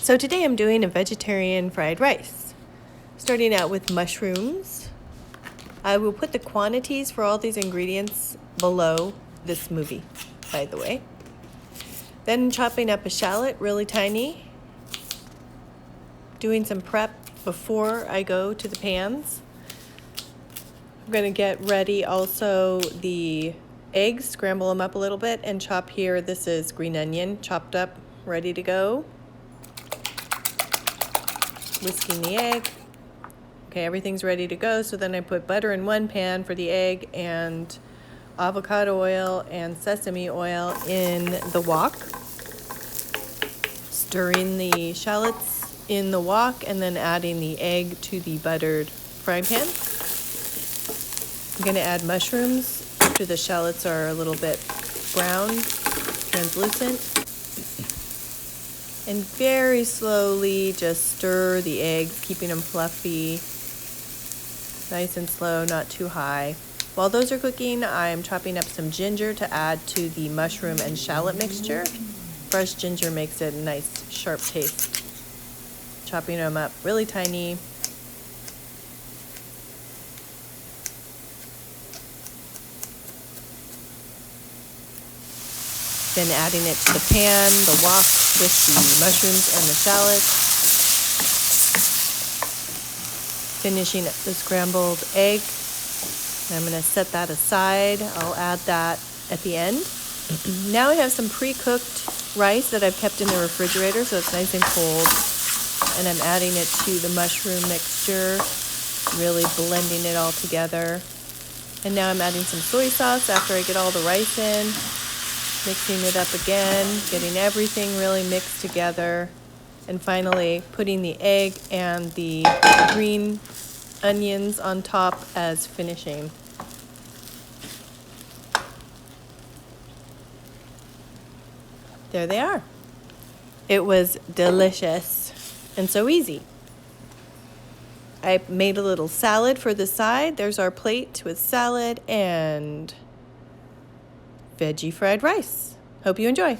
So today I'm doing a vegetarian fried rice. Starting out with mushrooms. I will put the quantities for all these ingredients below this movie, by the way. Then chopping up a shallot really tiny. Doing some prep before I go to the pans. I'm going to get ready also the eggs, scramble them up a little bit, and chop here. This is green onion chopped up, ready to go. Whisking the egg. Okay, everything's ready to go. So then I put butter in one pan for the egg and avocado oil and sesame oil in the wok. Stirring the shallots in the wok and then adding the egg to the buttered frying pan. I'm going to add mushrooms after the shallots are a little bit brown, translucent. And very slowly just stir the eggs, keeping them fluffy. Nice and slow, not too high. While those are cooking, I'm chopping up some ginger to add to the mushroom and shallot mixture. Fresh ginger makes it a nice, sharp taste. Chopping them up really tiny. Then adding it to the pan, the wok with the mushrooms and the shallots. Finishing up the scrambled egg. I'm going to set that aside. I'll add that at the end. Now I have some pre-cooked rice that I've kept in the refrigerator, so it's nice and cold. And I'm adding it to the mushroom mixture, really blending it all together. And now I'm adding some soy sauce after I get all the rice in. Mixing it up again, getting everything really mixed together. And finally, putting the egg and the green onions on top as finishing. There they are. It was delicious and so easy. I made a little salad for the side. There's our plate with salad and veggie fried rice. Hope you enjoy.